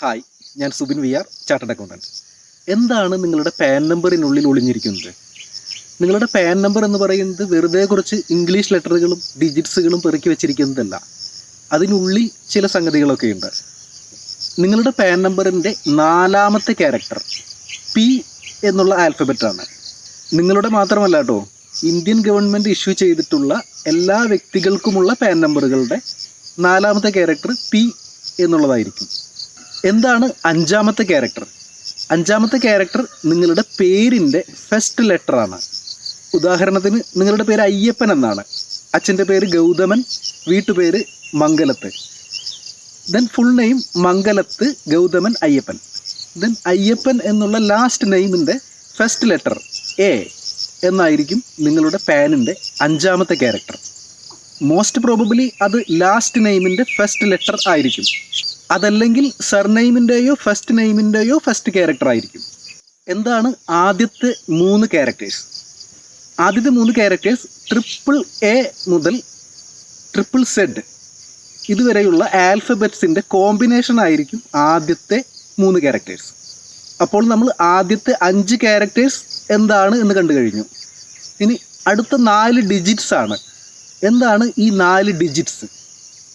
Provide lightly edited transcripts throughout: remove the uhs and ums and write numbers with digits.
Hi, ഞാൻ Subin VR, chartered accountant. എന്താണ് നിങ്ങളുടെ പാൻ നമ്പറിനുള്ളിൽ ഒളിഞ്ഞിരിക്കുന്നത്? നിങ്ങളുടെ പാൻ നമ്പർ എന്ന് പറയുന്നത് വെറുതെ കുറച്ച് ഇംഗ്ലീഷ് ലെറ്ററുകളും ഡിജിറ്റ്സുകളും പെറുക്കി വെച്ചിരിക്കുന്നതല്ല. അതിനുള്ളിൽ ചില സംഗതികളൊക്കെ ഉണ്ട്. നിങ്ങളുടെ പാൻ നമ്പറിൻ്റെ 4ാമത്തെ ക്യാരക്ടർ P എന്നുള്ള ആൽഫബറ്റാണ്. നിങ്ങളുടെ മാത്രമല്ല കേട്ടോ, ഇന്ത്യൻ ഗവൺമെൻറ് ഇഷ്യൂ ചെയ്തിട്ടുള്ള എല്ലാ വ്യക്തികൾക്കുമുള്ള പാൻ നമ്പറുകളുടെ 4ാമത്തെ ക്യാരക്ടർ P എന്നുള്ളതായിരിക്കും. എന്താണ് 5ാമത്തെ ക്യാരക്ടർ? 5ാമത്തെ ക്യാരക്ടർ നിങ്ങളുടെ പേരിൻ്റെ ഫസ്റ്റ് ലെറ്ററാണ്. ഉദാഹരണത്തിന് നിങ്ങളുടെ പേര് അയ്യപ്പൻ എന്നാണ്. അച്ഛൻ്റെ പേര് ഗൗതമൻ, വീട്ടുപേര് മംഗലത്ത്. ദെൻ ഫുൾ നെയിം മംഗലത്ത് ഗൗതമൻ അയ്യപ്പൻ. ദെൻ അയ്യപ്പൻ എന്നുള്ള ലാസ്റ്റ് നെയിമിൻ്റെ ഫസ്റ്റ് ലെറ്റർ A എന്നായിരിക്കും നിങ്ങളുടെ പാനിൻ്റെ 5ാമത്തെ ക്യാരക്ടർ. മോസ്റ്റ് പ്രോബബിലി അത് ലാസ്റ്റ് നെയിമിൻ്റെ ഫസ്റ്റ് ലെറ്റർ ആയിരിക്കും. അതല്ലെങ്കിൽ സർനെയിമിൻ്റെയോ ഫസ്റ്റ് നെയിമിൻ്റെയോ ഫസ്റ്റ് ക്യാരക്ടർ ആയിരിക്കും. എന്താണ് ആദ്യത്തെ 3 ക്യാരക്ടേഴ്സ്? ആദ്യത്തെ 3 ക്യാരക്ടേഴ്സ് A മുതൽ Z ഇതുവരെയുള്ള ആൽഫബറ്റ്സിൻ്റെ കോമ്പിനേഷൻ ആയിരിക്കും ആദ്യത്തെ 3 ക്യാരക്ടേഴ്സ്. അപ്പോൾ നമ്മൾ ആദ്യത്തെ 5 ക്യാരക്ടേഴ്സ് എന്താണ് എന്ന് കണ്ടു കഴിഞ്ഞു. ഇനി അടുത്ത 4 ഡിജിറ്റ്സ് ആണ്. എന്താണ് ഈ 4 ഡിജിറ്റ്സ്?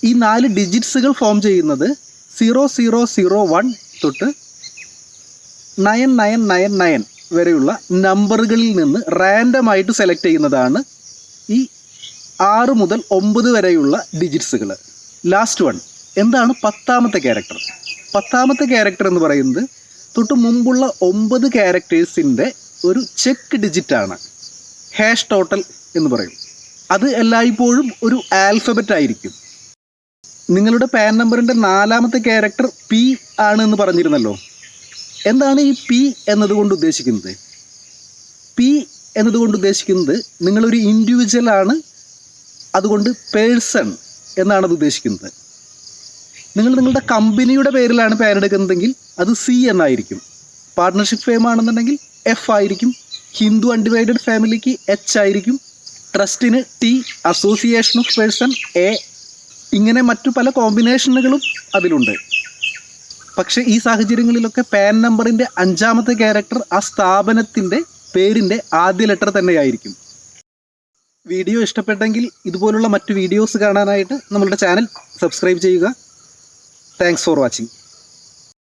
ഈ 4 ഡിജിറ്റ്സുകൾ ഫോം ചെയ്യുന്നത് 0001 തൊട്ട് 9999 വരെയുള്ള നമ്പറുകളിൽ നിന്ന് റാൻഡമായിട്ട് സെലക്ട് ചെയ്യുന്നതാണ് ഈ 6 മുതൽ 9 വരെയുള്ള ഡിജിറ്റ്സുകൾ. ലാസ്റ്റ് വൺ എന്താണ് 10ാമത്തെ ക്യാരക്ടർ? 10ാമത്തെ ക്യാരക്ടർ എന്ന് പറയുന്നത് തൊട്ട് മുമ്പുള്ള 9 ക്യാരക്ടേഴ്സിൻ്റെ ഒരു ചെക്ക് ഡിജിറ്റാണ്. ഹാഷ് ടോട്ടൽ എന്ന് പറയും. അത് എല്ലായ്പ്പോഴും ഒരു ആൽഫബറ്റ് ആയിരിക്കും. നിങ്ങളുടെ പാൻ നമ്പറിൻ്റെ 4ാമത്തെ ക്യാരക്ടർ P ആണ് എന്ന് പറഞ്ഞിരുന്നല്ലോ. എന്താണ് ഈ P എന്നതുകൊണ്ട് ഉദ്ദേശിക്കുന്നത്? P എന്നതുകൊണ്ട് ഉദ്ദേശിക്കുന്നത് നിങ്ങളൊരു ഇൻഡിവിജ്വൽ ആണ്, അതുകൊണ്ട് പേഴ്സൺ എന്നാണ് അത് ഉദ്ദേശിക്കുന്നത്. നിങ്ങൾ നിങ്ങളുടെ കമ്പനിയുടെ പേരിലാണ് പാൻ എടുക്കുന്നതെങ്കിൽ അത് C എന്നായിരിക്കും. പാർട്ട്ണർഷിപ്പ് ഫേം ആണെന്നുണ്ടെങ്കിൽ F ആയിരിക്കും. ഹിന്ദു അൺഡിവൈഡഡ് ഫാമിലിക്ക് H ആയിരിക്കും. ട്രസ്റ്റിന് T, association of person A. ഇങ്ങനെ മറ്റു പല കോമ്പിനേഷനുകളും അതിലുണ്ട്. പക്ഷേ ഈ സാഹചര്യങ്ങളിലൊക്കെ പാൻ നമ്പറിൻ്റെ 5ാമത്തെ ക്യാരക്ടർ ആ സ്ഥാപനത്തിൻ്റെ പേരിൻ്റെ ആദ്യ ലെറ്റർ തന്നെയായിരിക്കും. വീഡിയോ ഇഷ്ടപ്പെട്ടെങ്കിൽ ഇതുപോലുള്ള മറ്റു വീഡിയോസ് കാണാനായിട്ട് നമ്മളുടെ ചാനൽ സബ്സ്ക്രൈബ് ചെയ്യുക. Thanks for watching.